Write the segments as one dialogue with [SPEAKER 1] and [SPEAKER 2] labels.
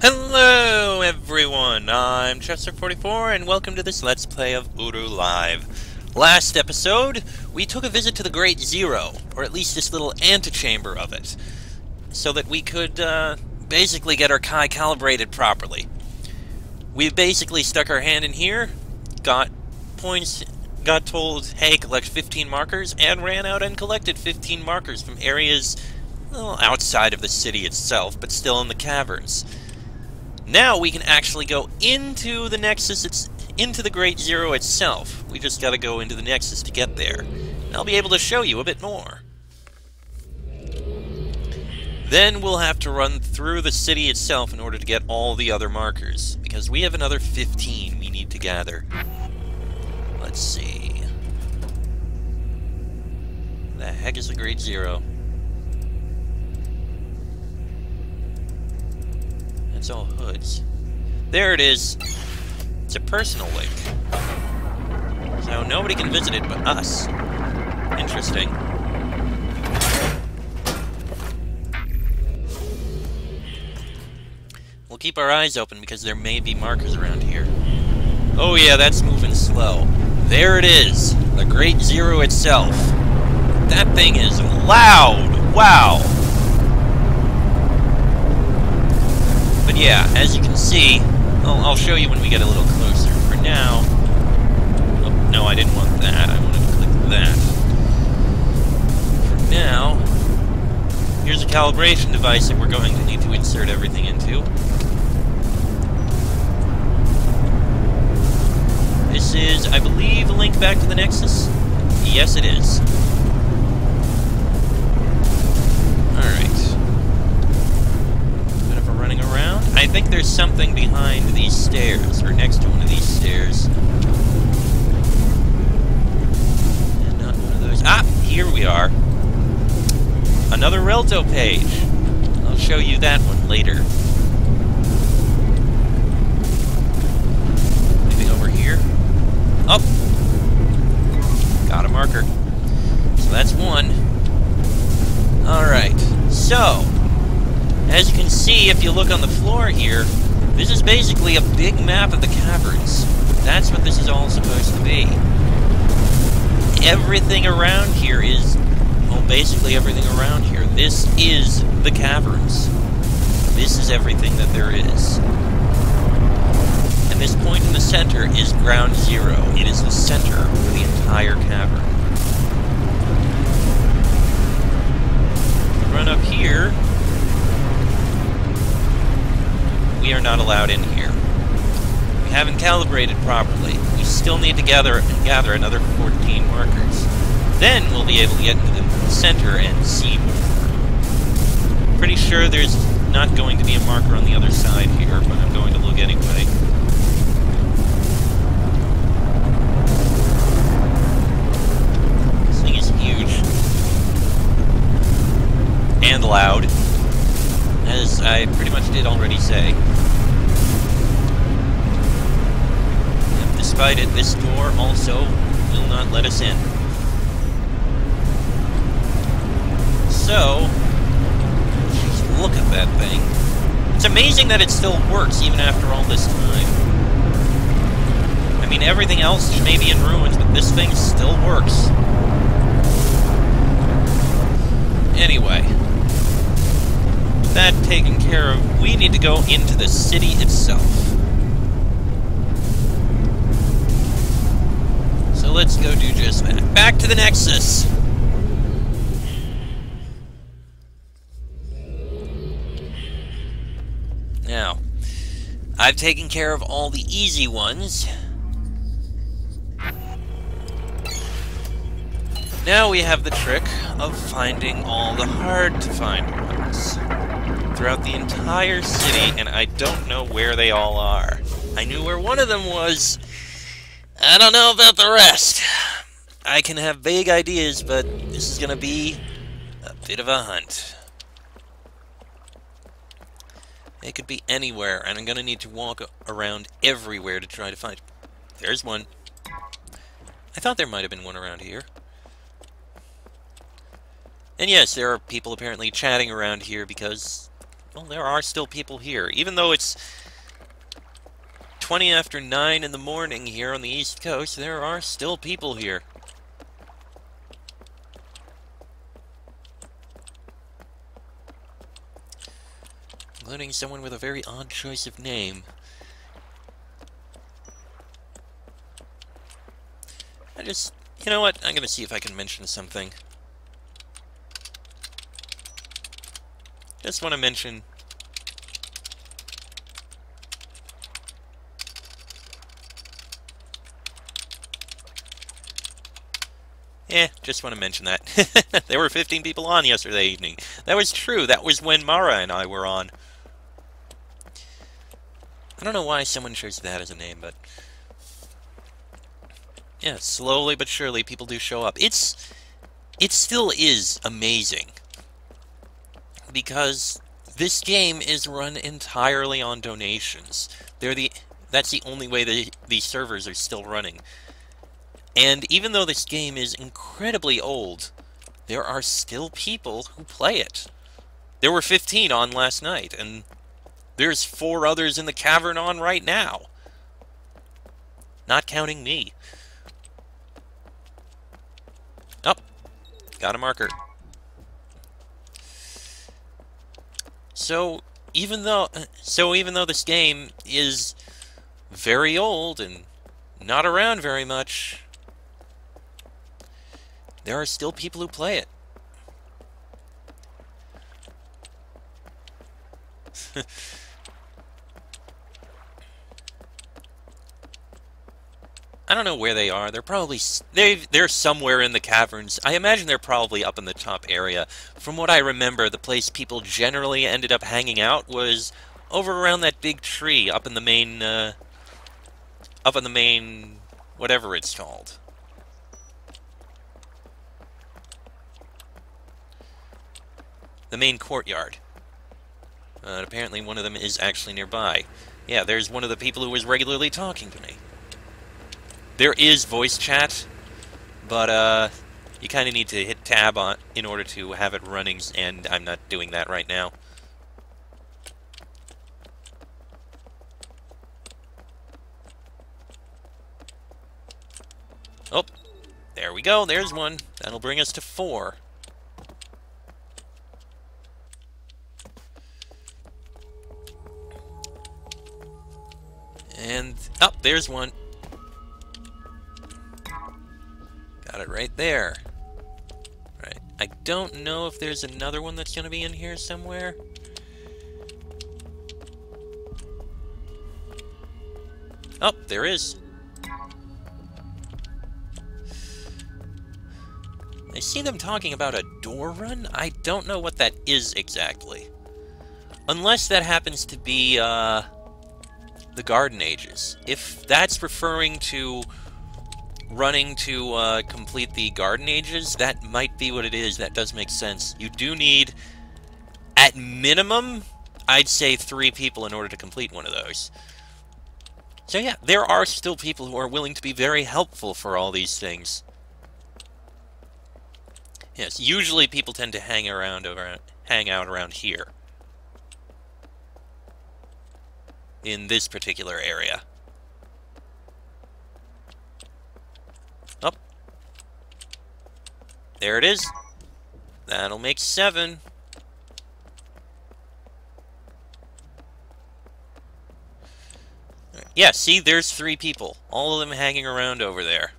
[SPEAKER 1] Hello everyone, I'm Chester44 and welcome to this Let's Play of UruLive. Last episode, we took a visit to the Great Zero, or at least this little antechamber of it, so that we could basically get our Kai calibrated properly. We basically stuck our hand in here, got points, got told, hey, collect 15 markers, and ran out and collected 15 markers from areas, well, outside of the city itself, but still in the caverns. Now we can actually go into the Nexus, into the Great Zero itself. We just gotta go into the Nexus to get there. And I'll be able to show you a bit more. Then we'll have to run through the city itself in order to get all the other markers, because we have another 15 we need to gather. Let's see. The heck is the Great Zero? It's all hoods. There it is. It's a personal link. So nobody can visit it but us. Interesting. We'll keep our eyes open because there may be markers around here. Oh yeah, that's moving slow. There it is. The Great Zero itself. That thing is loud. Wow. But yeah, as you can see, I'll show you when we get a little closer. For now... Oh, no, I didn't want that. I wanted to click that. For now, here's a calibration device that we're going to need to insert everything into. This is, I believe, a link back to the Nexus. Yes, it is. Alright. Running around. I think there's something behind these stairs, or next to one of these stairs. And not one of those. Ah! Here we are. Another Relto page. I'll show you that one later. Anything over here? Oh! Got a marker. So that's one. Alright. So... as you can see, if you look on the floor here, this is basically a big map of the caverns. That's what this is all supposed to be. Everything around here is... well, basically everything around here. This is the caverns. This is everything that there is. And this point in the center is Ground Zero. It is the center of the entire cavern. Run up here... we are not allowed in here. We haven't calibrated properly. We still need to gather another 14 markers. Then we'll be able to get into the center and see more. Pretty sure there's not going to be a marker on the other side here, but I'm going to look anyway. This thing is huge. And loud. As I pretty much did already say. And despite it, this door also will not let us in. So, geez, look at that thing. It's amazing that it still works even after all this time. I mean, everything else may be in ruins, but this thing still works. Anyway. That taken care of, we need to go into the city itself. So let's go do just that. Back to the Nexus! Now, I've taken care of all the easy ones. Now we have the trick of finding all the hard-to-find ones throughout the entire city, and I don't know where they all are. I knew where one of them was. I don't know about the rest. I can have vague ideas, but this is going to be a bit of a hunt. It could be anywhere, and I'm going to need to walk around everywhere to try to find... There's one. I thought there might have been one around here. And yes, there are people apparently chatting around here because Well, there are still people here. Even though it's 20 after 9 in the morning here on the East Coast, there are still people here. Including someone with a very odd choice of name. You know what? I'm gonna see if I can mention something. Just want to mention... just want to mention that. There were 15 people on yesterday evening. That was true. That was when Mara and I were on. I don't know why someone chose that as a name, but... yeah, slowly but surely people do show up. It still is amazing. Because this game is run entirely on donations. That's the only way these servers are still running. And even though this game is incredibly old, there are still people who play it. There were 15 on last night, and there's 4 others in the cavern on right now. Not counting me. Oh, got a marker. So even though this game is very old and not around very much, there are still people who play it. I don't know where they are. They're probably... they're somewhere in the caverns. I imagine they're probably up in the top area. From what I remember, the place people generally ended up hanging out was over around that big tree up in the main... whatever it's called. The main courtyard. Apparently one of them is actually nearby. Yeah, there's one of the people who was regularly talking to me. There is voice chat, but you kind of need to hit tab on in order to have it running, and I'm not doing that right now. Oh, there we go. There's one. That'll bring us to 4. And, oh, there's one. Got it right there. Right. I don't know if there's another one that's going to be in here somewhere. Oh, there is. I see them talking about a door run. I don't know what that is exactly. Unless that happens to be, the Garden Ages. If that's referring to running to complete the Garden Ages, that might be what it is. That does make sense. You do need, at minimum, I'd say 3 people in order to complete one of those. So yeah, there are still people who are willing to be very helpful for all these things. Yes, usually people tend to hang out around here. In this particular area. Oh. There it is. That'll make 7. Yeah, see, there's 3 people. All of them hanging around over there.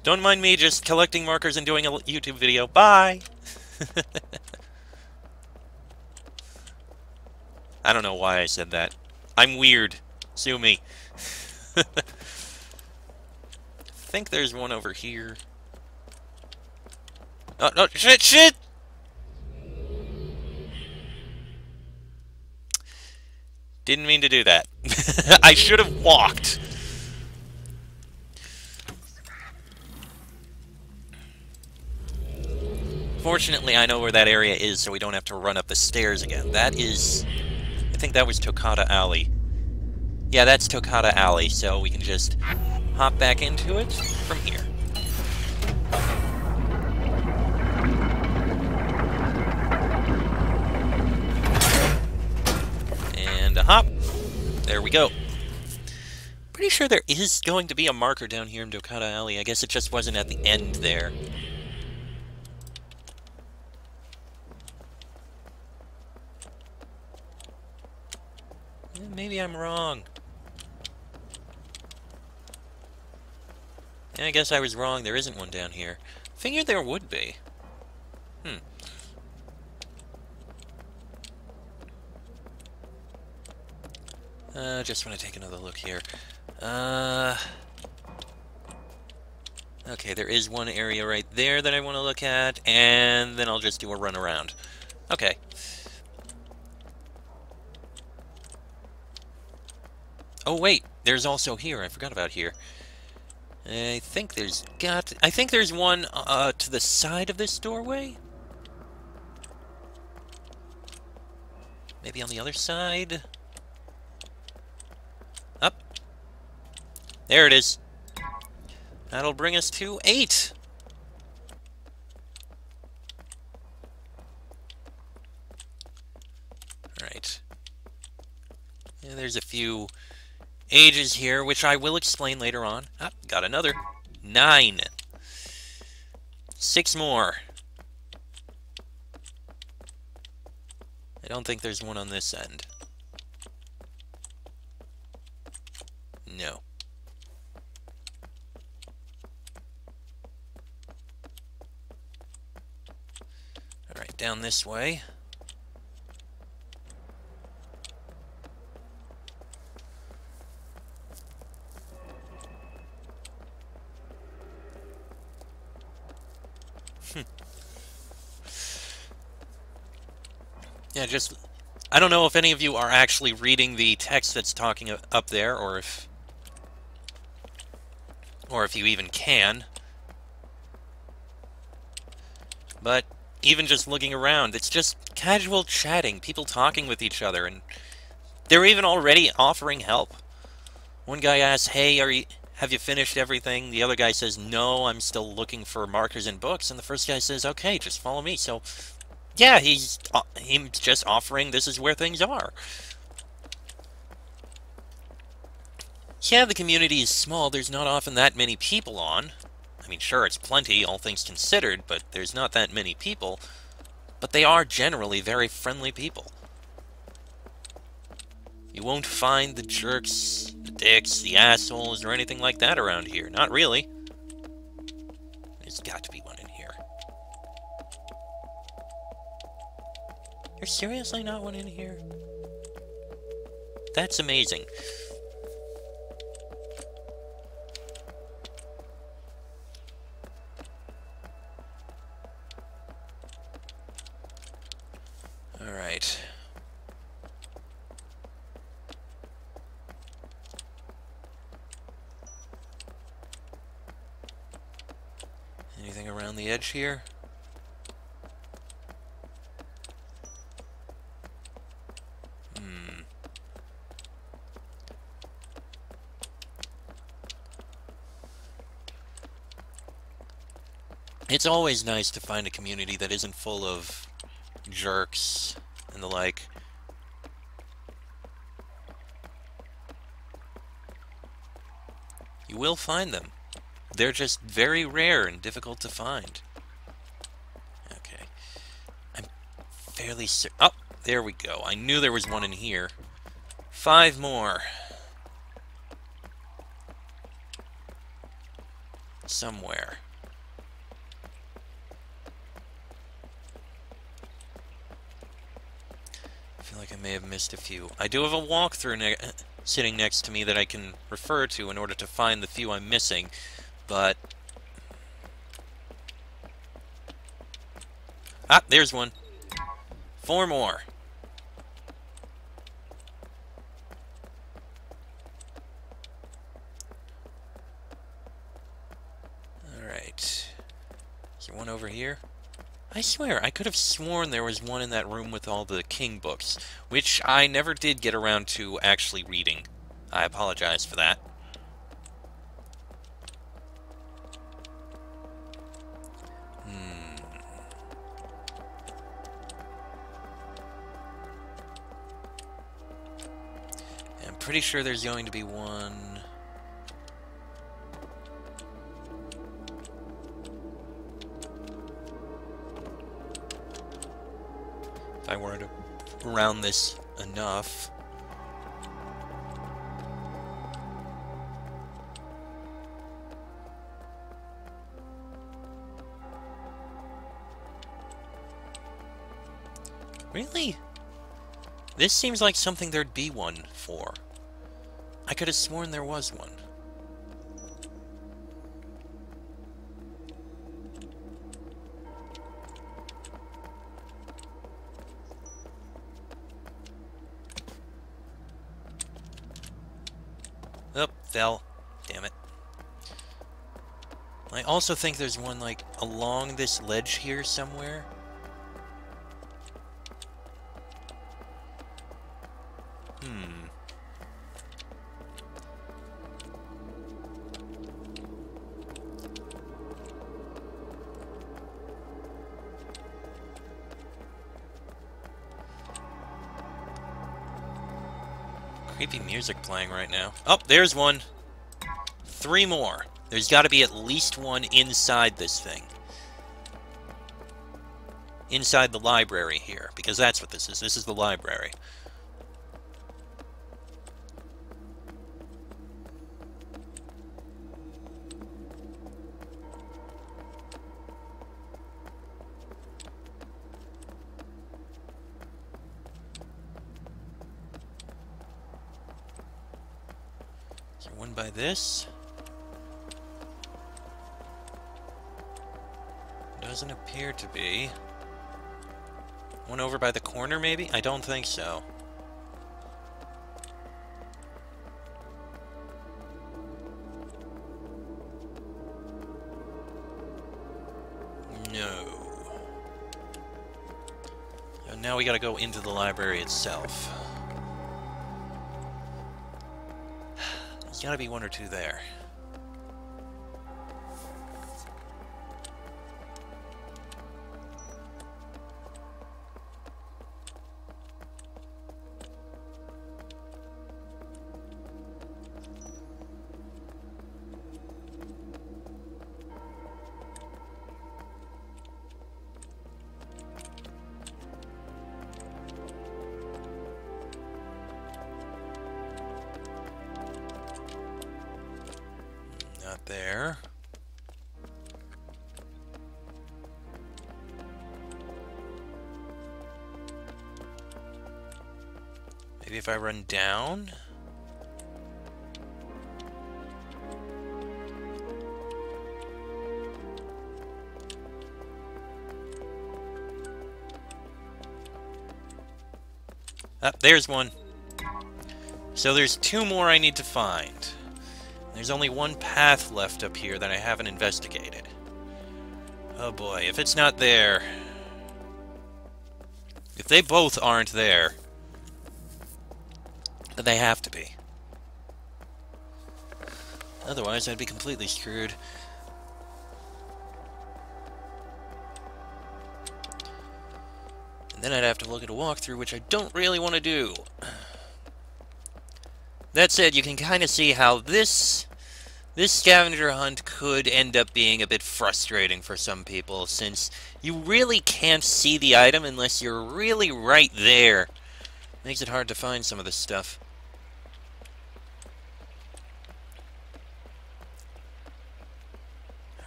[SPEAKER 1] Don't mind me just collecting markers and doing a YouTube video. Bye! I don't know why I said that. I'm weird. Sue me. I think there's one over here. Oh, no, shit! Didn't mean to do that. I should have walked. Fortunately, I know where that area is, so we don't have to run up the stairs again. That is... I think that was Toccata Alley. Yeah, that's Toccata Alley, so we can just hop back into it from here. There we go. Pretty sure there is going to be a marker down here in Dokata Alley. I guess it just wasn't at the end there. Maybe I'm wrong. Yeah, I guess I was wrong. There isn't one down here. Figured there would be. Just want to take another look here. Okay, there is one area right there that I want to look at, and then I'll just do a run around. Okay. Oh, wait, there's also here. I forgot about here. I think there's one, to the side of this doorway? Maybe on the other side? Up. There it is. That'll bring us to 8. Alright. Yeah, there's a few ages here, which I will explain later on. Ah, got another. 9. 6 more. I don't think there's one on this end. No. Alright, down this way. Yeah, just... I don't know if any of you are actually reading the text that's talking up there, or if you even can. But even just looking around, it's just casual chatting, people talking with each other, and they're even already offering help. One guy asks, "Hey, have you finished everything?" The other guy says, "No, I'm still looking for markers and books." And the first guy says, "Okay, just follow me." So, yeah, he's just offering this is where things are. Yeah, the community is small. There's not often that many people on. I mean, sure, it's plenty, all things considered, but there's not that many people. But they are generally very friendly people. You won't find the jerks, the dicks, the assholes, or anything like that around here. Not really. There's got to be one in here. There's seriously not one in here? That's amazing. Alright. Anything around the edge here? It's always nice to find a community that isn't full of jerks and the like. You will find them. They're just very rare and difficult to find. Okay. I'm fairly certain... Oh, there we go. I knew there was one in here. 5 more. Somewhere. I feel like I may have missed a few. I do have a walkthrough sitting next to me that I can refer to in order to find the few I'm missing, but... Ah, there's one. 4 more. Alright. Is there one over here? I swear, I could have sworn there was one in that room with all the king books, which I never did get around to actually reading. I apologize for that. I'm pretty sure there's going to be one... If I were to round this enough... Really? This seems like something there'd be one for. I could have sworn there was one. Oh, fell. Damn it. I also think there's one, like, along this ledge here somewhere. Creepy music playing right now. Oh, there's one. 3 more. There's got to be at least one inside this thing. Inside the library here, because that's what this is. This is the library. Is there one by this? Doesn't appear to be. One over by the corner, maybe? I don't think so. No. And now we gotta go into the library itself. There's gotta be one or two there. Not there. Maybe if I run down? Ah, there's one. So there's 2 more I need to find. There's only one path left up here that I haven't investigated. Oh boy, if it's not there... If they both aren't there, then they have to be. Otherwise, I'd be completely screwed. And then I'd have to look at a walkthrough, which I don't really want to do. That said, you can kind of see how this scavenger hunt could end up being a bit frustrating for some people, since you really can't see the item unless you're really right there. Makes it hard to find some of this stuff.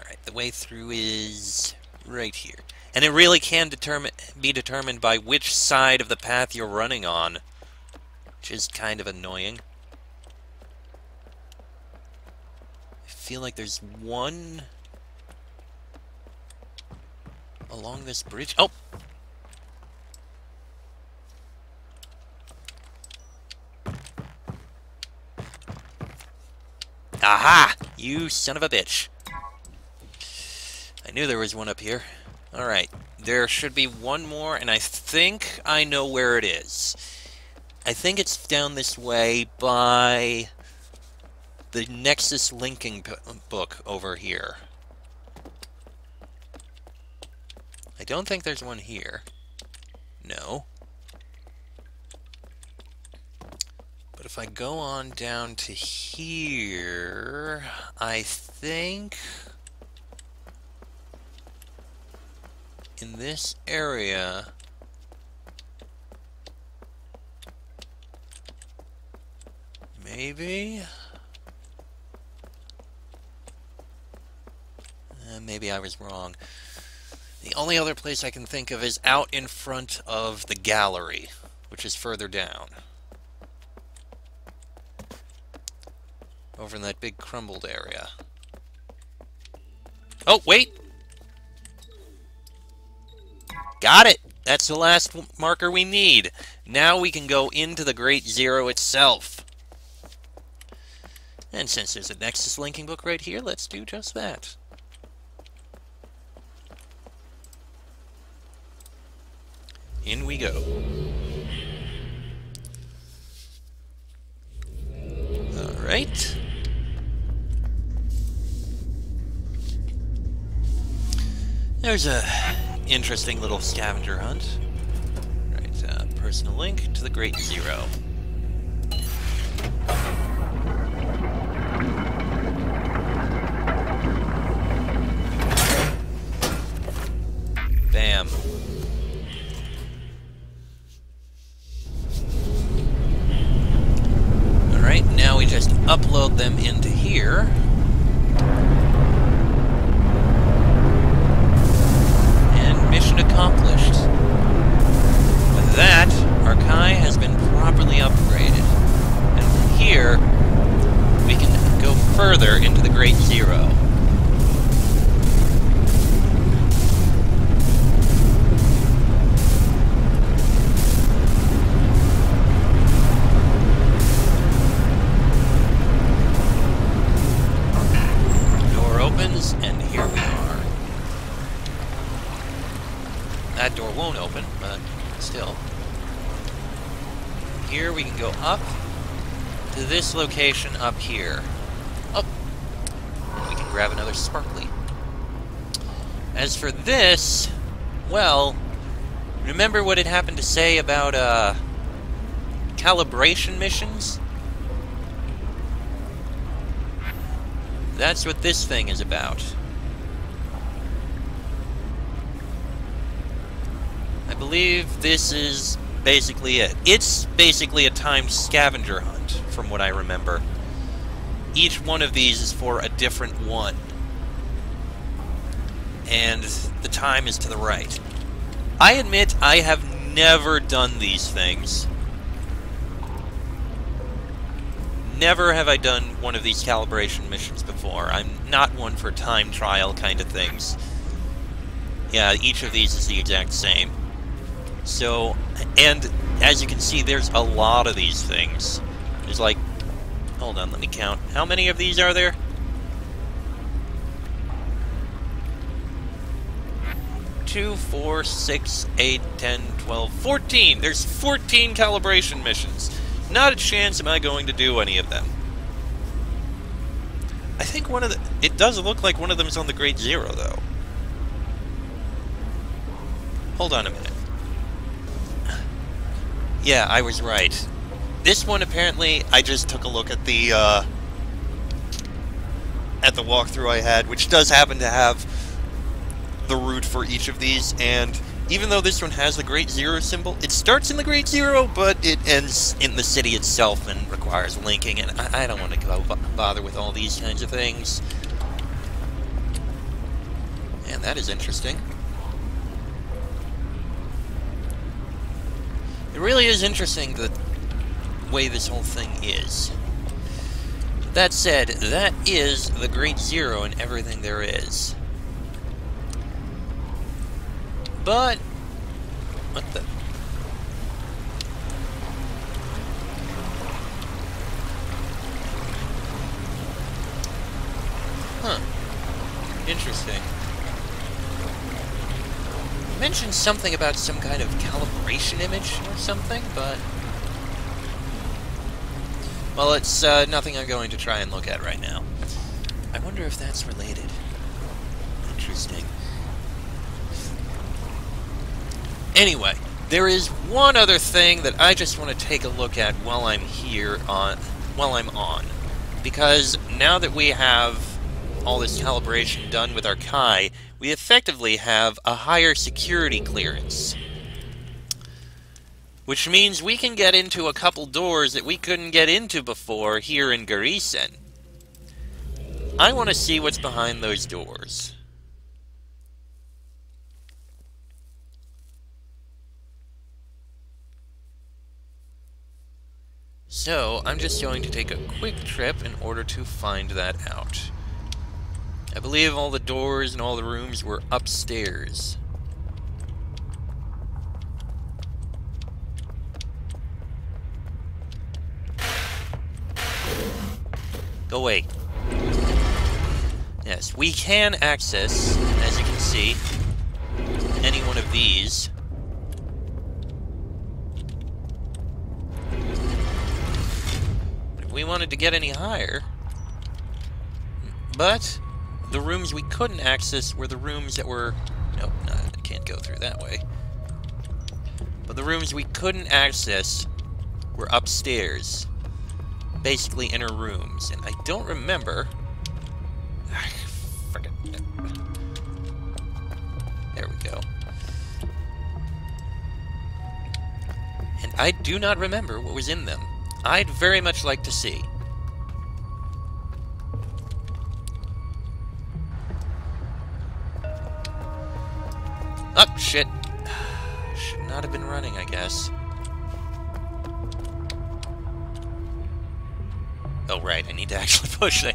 [SPEAKER 1] Alright, the way through is right here. And it really can be determined by which side of the path you're running on, which is kind of annoying. I feel like there's one along this bridge. Oh! Aha! You son of a bitch. I knew there was one up here. Alright, there should be one more, and I think I know where it is. I think it's down this way by the Nexus linking book over here. I don't think there's one here. No. But if I go on down to here, I think in this area, maybe? Maybe I was wrong. The only other place I can think of is out in front of the gallery, which is further down. Over in that big crumbled area. Oh, wait! Got it! That's the last marker we need. Now we can go into the Great Zero itself. And since there's a Nexus linking book right here, let's do just that. In we go. Alright. There's a interesting little scavenger hunt. Right, personal link to the Great Zero. Bam. Alright, now we just upload them into here. Mission accomplished. With that, our Kai has been properly upgraded. And from here, we can go further into the Great Zero. Door opens, and here we are. That door won't open, but still. Here we can go up to this location up here. Oh! We can grab another sparkly. As for this, well, remember what it happened to say about, calibration missions? That's what this thing is about. I believe this is basically it. It's basically a timed scavenger hunt, from what I remember. Each one of these is for a different one. And the time is to the right. I admit I have never done these things. Never have I done one of these calibration missions before. I'm not one for time trial kind of things. Yeah, each of these is the exact same. So, and as you can see, there's a lot of these things. There's like, hold on, let me count. How many of these are there? 2, 4, 6, 8, 10, 12, 14! There's 14 calibration missions. Not a chance am I going to do any of them. I think one of the... It does look like one of them is on the Great Zero, though. Hold on a minute. Yeah, I was right. This one, apparently, I just took a look at the walkthrough I had, which does happen to have the route for each of these, and even though this one has the Great Zero symbol, it starts in the Great Zero, but it ends in the city itself and requires linking, and I don't want to go bother with all these kinds of things. And that is interesting. It really is interesting the way this whole thing is. That said, that is the Great Zero and everything there is. But... what the... Huh. Interesting. You mentioned something about some kind of calibration image or something, but... well, it's nothing I'm going to try and look at right now. I wonder if that's related. Interesting. Anyway, There is one other thing that I just want to take a look at while I'm on. Because now that we have all this calibration done with our Kai, we effectively have a higher security clearance. Which means we can get into a couple doors that we couldn't get into before here in Garisen. I want to see what's behind those doors. So, I'm just going to take a quick trip in order to find that out. I believe all the doors and all the rooms were upstairs. Go away. Yes, we can access, as you can see, any one of these. But if we wanted to get any higher... But the rooms we couldn't access were the rooms that were... Nope, no, I can't go through that way. But the rooms we couldn't access were upstairs. Basically inner rooms, and I don't remember... Forget it. There we go. And I do not remember what was in them. I'd very much like to see. Oh, shit. Should not have been running, I guess. Oh, right, I need to actually push it.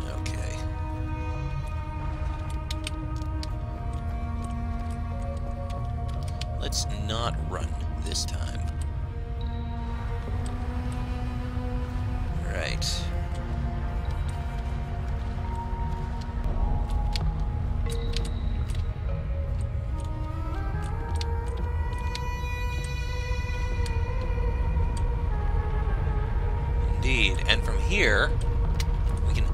[SPEAKER 1] Okay. Let's not run this time. Right. And from here, we can...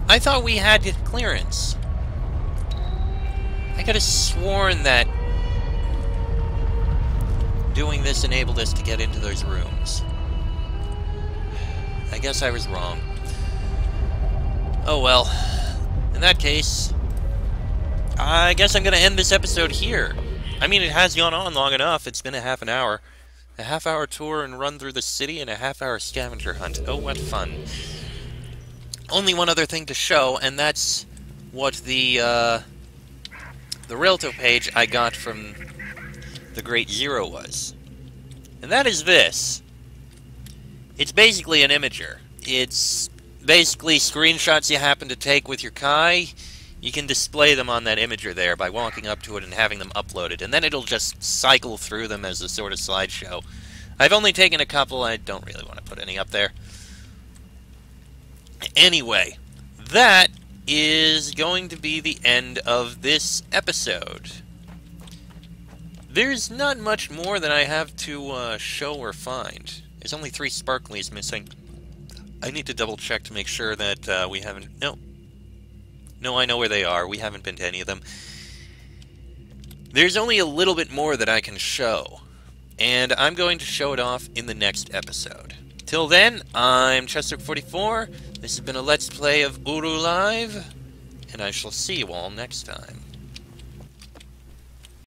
[SPEAKER 1] I thought we had clearance. I could have sworn that doing this enabled us to get into those rooms. I guess I was wrong. Oh well. In that case, I guess I'm going to end this episode here. I mean, it has gone on long enough. It's been a half an hour. A half-hour tour and run through the city and a half-hour scavenger hunt. Oh, what fun. Only one other thing to show, and that's what the Realto page I got from the Great Zero was. And that is this. It's basically an imager. It's basically screenshots you happen to take with your Kai. You can display them on that imager there by walking up to it and having them uploaded, and then it'll just cycle through them as a sort of slideshow. I've only taken a couple, I don't really want to put any up there. Anyway, that is going to be the end of this episode. There's not much more that I have to show or find. There's only 3 sparklies missing. I need to double check to make sure that we haven't... No, I know where they are. We haven't been to any of them. There's only a little bit more that I can show, and I'm going to show it off in the next episode. Till then, I'm Chester44. This has been a Let's Play of UruLive, and I shall see you all next time.